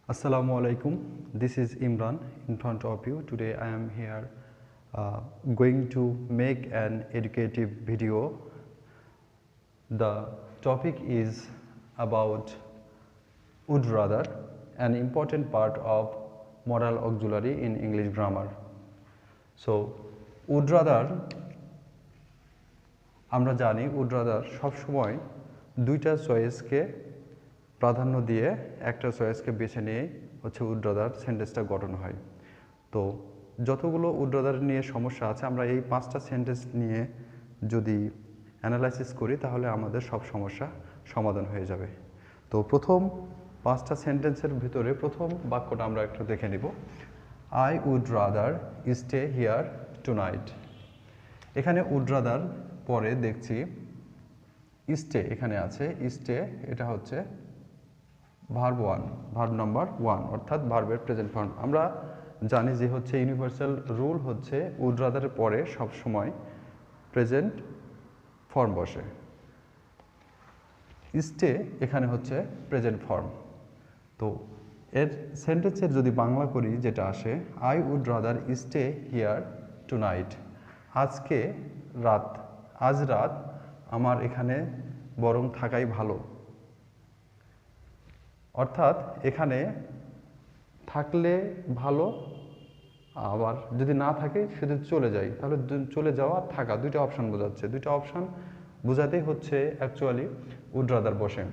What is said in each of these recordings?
Assalamu alaikum. This is Imran in front of you. Today I am here going to make an educative video. The topic is about would rather, an important part of modal auxiliary in English grammar. So would rather আমরা জানি would rather সবসময় দুইটা চয়েসকে প্রাধান্য দিয়ে একটা চয়েসকে বেছে নিয়ে হচ্ছে would rather সেন্টেন্সটা গঠন হয়। তো যতগুলো would rather নিয়ে সমস্যা আছে আমরা এই পাঁচটা সেন্টেন্স নিয়ে যদি অ্যানালাইসিস করি তাহলে আমাদের সব সমস্যা সমাধান হয়ে যাবে। তো প্রথম পাঁচটা সেন্টেন্সের ভিতরে প্রথম বাক্যটা আমরা একটু দেখে নিব। I would rather stay here tonight। এখানে would rather পরে দেখছি স্টে এখানে আছে স্টে, এটা হচ্ছে verb one, verb number one, অর্থাৎ ভার্বের প্রেজেন্ট ফর্ম। আমরা জানি যে হচ্ছে ইউনিভার্সাল রুল হচ্ছে উড রাদারের পরে সবসময় প্রেজেন্ট ফর্ম বসে। স্টে এখানে হচ্ছে প্রেজেন্ট ফর্ম। তো এর সেন্টেন্সের যদি বাংলা করি যেটা আসে, I would rather stay here tonight. আজকে রাত, আজ রাত আমার এখানে বরং থাকাই ভালো। অর্থাৎ এখানে থাকলে ভালো, আবার যদি না থাকে শুধু চলে যাই, তাহলে চলে যাওয়া থাকা দুইটা অপশান বোঝাচ্ছে। দুইটা অপশান বোঝাতেই হচ্ছে অ্যাকচুয়ালি উড রাদার বসে।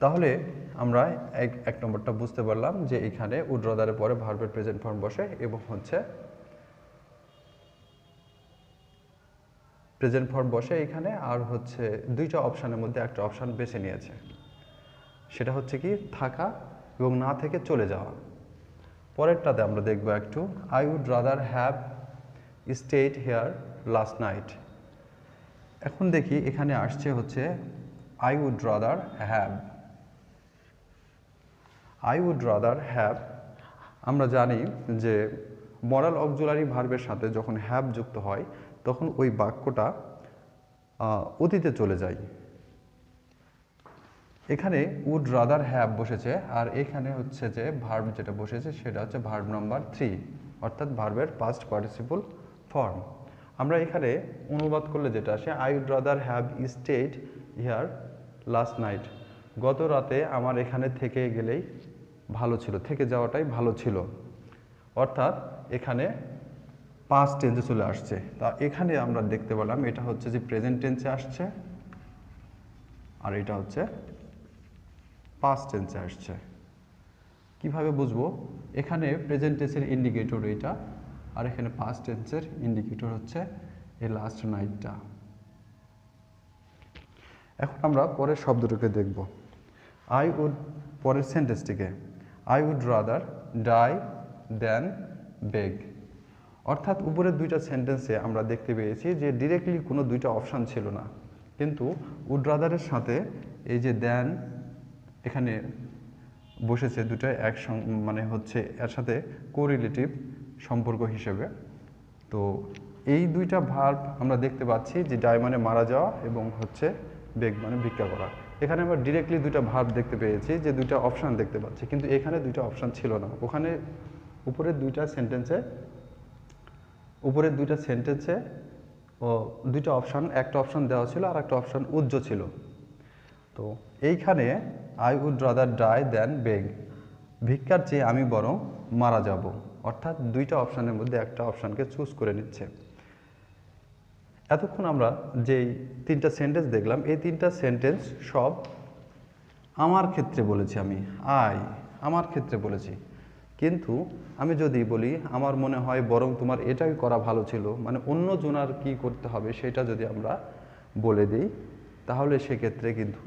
তাহলে আমরা এক নম্বরটা বুঝতে পারলাম যে এখানে উড রাদারের পরে ভার্বের প্রেজেন্ট ফর্ম বসে এবং হচ্ছে প্রেজেন্ট ফর্ম বসে এখানে, আর হচ্ছে দুইটা অপশানের মধ্যে একটা অপশান বেছে নিয়েছে, সেটা হচ্ছে কি থাকা এবং না থেকে চলে যাওয়া। পরেরটাতে আমরা দেখব একটু, I would rather have stayed here last night. এখন দেখি এখানে আসছে হচ্ছে I would rather have. I would rather have, আমরা জানি যে মডাল অক্সিলারি ভার্বের সাথে যখন হ্যাভ যুক্ত হয় তখন ওই বাক্যটা অতীতে চলে যায়। এখানে উড রাদার হ্যাভ বসেছে, আর এখানে হচ্ছে যে ভার্ব যেটা বসেছে সেটা হচ্ছে ভার্ব নাম্বার 3, অর্থাৎ ভার্বের পাস্ট পার্টিসিপল ফর্ম। আমরা এখানে অনুবাদ করলে যেটা আসে, I would rather have stayed here last night. গত রাতে আমার এখানে থেকে গেলেই ভালো ছিল, থেকে যাওয়াটাই ভালো ছিল। অর্থাৎ এখানে পাস্ট টেন্সে চলে আসছে। তা এখানে আমরা দেখতে পেলাম এটা হচ্ছে যে প্রেজেন্ট টেন্সে আসছে, আর এটা হচ্ছে পাস্ট টেন্সে আসছে। কিভাবে বুঝবো? এখানে প্রেজেন্ট টেন্সের ইন্ডিকেটর এটা, আর এখানে পাস্ট টেন্সের ইন্ডিকেটর হচ্ছে এই লাস্ট নাইটটা। এখন আমরা পরের শব্দটাকে দেখব। আই উড, পরের সেন্টেন্সটিকে, আই উড রাদার ডাই দেন বেগ। অর্থাৎ উপরের দুইটা সেন্টেন্সে আমরা দেখতে পেয়েছি যে ডিরেক্টলি কোনো দুইটা অপশান ছিল না, কিন্তু উড রাদারের সাথে এই যে দেন এখানে বসেছে দুটো মানে হচ্ছে এর সাথে কোরিলেটিভ সম্পর্ক হিসেবে। তো এই দুইটা ভার্ব আমরা দেখতে পাচ্ছি যে ডাই মানে মারা যাওয়া এবং হচ্ছে বেগ মানে ভিক্ষা করা। এখানে আমরা ডিরেক্টলি দুইটা ভার্ব দেখতে পেয়েছি, যে দুইটা অপশান দেখতে পাচ্ছি, কিন্তু এখানে দুইটা অপশান ছিল না। ওখানে উপরের দুইটা সেন্টেন্সে ও দুইটা অপশান, একটা অপশান দেওয়া ছিল আর একটা অপশান উজ্জ ছিল। তো এইখানে আই উড রাদার ডাই দেন বেগ, ভিক্ষার চেয়ে আমি বরং মারা যাব। অর্থাৎ দুইটা অপশানের মধ্যে একটা অপশানকে চুজ করে নিচ্ছে। এতক্ষণ আমরা যেই তিনটা সেন্টেন্স দেখলাম, এই তিনটা সেন্টেন্স সব আমার ক্ষেত্রে বলেছি, আমি আমার ক্ষেত্রে বলেছি। কিন্তু আমি যদি বলি আমার মনে হয় বরং তোমার এটাই করা ভালো ছিল, মানে অন্য জনার কি করতে হবে সেটা যদি আমরা বলে দিই, তাহলে সেক্ষেত্রে কিন্তু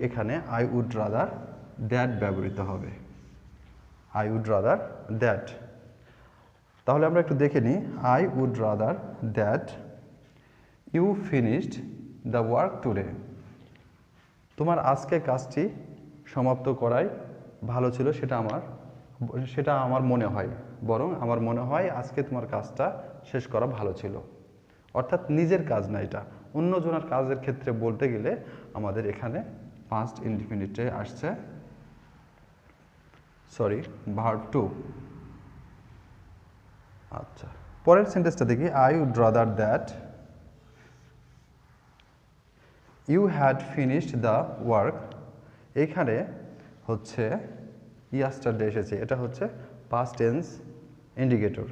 এখানে আই উড রাদার দ্যাট ব্যবহৃত হবে। I would rather that. তাহলে আমরা একটু দেখে নিই। I would rather that you finished the work today. তোমার আজকে কাজটি সমাপ্ত করাই ভালো ছিল, সেটা আমার মনে হয়, বরং আমার মনে হয় আজকে তোমার কাজটা শেষ করা ভালো ছিল। অর্থাৎ নিজের কাজ না, এটা অন্যজনের কাজের ক্ষেত্রে বলতে গেলে আমাদের এখানে পাস্ট ইনডিফিনিটে আসছে সরি ভার্ব টু। আচ্ছা, পরের সেন্টেন্সটা দেখি, I would rather that you had finished the work. এইখানে হচ্ছে ইয়াস্টারডে এসেছে, এটা হচ্ছে past tense indicator,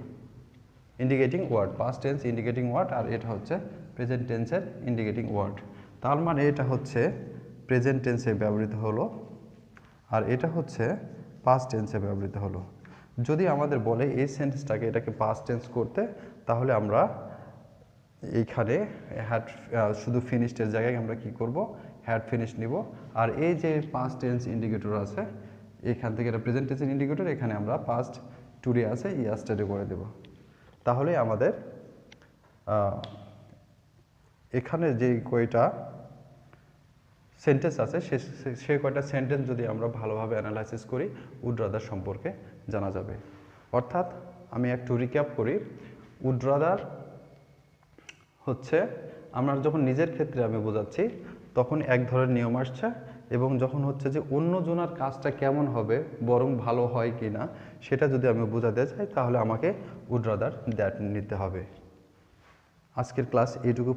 indicating word, past tense indicating word, আর এটা হচ্ছে প্রেজেন্ট টেন্সের ইন্ডিকেটিং ওয়ার্ড। তার মানে এটা হচ্ছে প্রেজেন্ট টেন্সে ব্যবহৃত হলো, আর এটা হচ্ছে পাস্ট টেন্সে ব্যবহৃত হলো। যদি আমাদের বলে এই সেন্টেন্সটাকে এটাকে পাস্ট টেন্স করতে, তাহলে আমরা এইখানে হ্যাড শুধু ফিনিশডের জায়গায় আমরা কি করব, হ্যাড ফিনিশ নিব। আর এই যে পাস্ট টেন্স ইন্ডিকেটর আছে এখান থেকে, এটা প্রেজেন্ট টেন্সের ইন্ডিকেটর, এখানে আমরা পাস্ট টুডে আছে ইয়াস্টারডে করে দেব। তাহলে আমাদের এখানে যে কয়টা সেন্টেন্স আছে সে কয়টা সেন্টেন্স যদি আমরা ভালোভাবে অ্যানালাইসিস করি উড রাদার সম্পর্কে জানা যাবে। অর্থাৎ আমি একটু রিক্যাপ করি, উড রাদার হচ্ছে আমরা যখন নিজের ক্ষেত্রে আমি বোঝাচ্ছি তখন এক ধরনের নিয়ম আসছে, এবং যখন হচ্ছে যে অন্যজনের কাজটা কেমন হবে বরং ভালো হয় কি না সেটা যদি আমি বোঝাতে চাই তাহলে আমাকে উড রাদার দ্যাট নিতে হবে। আজকের ক্লাস এইটুকু।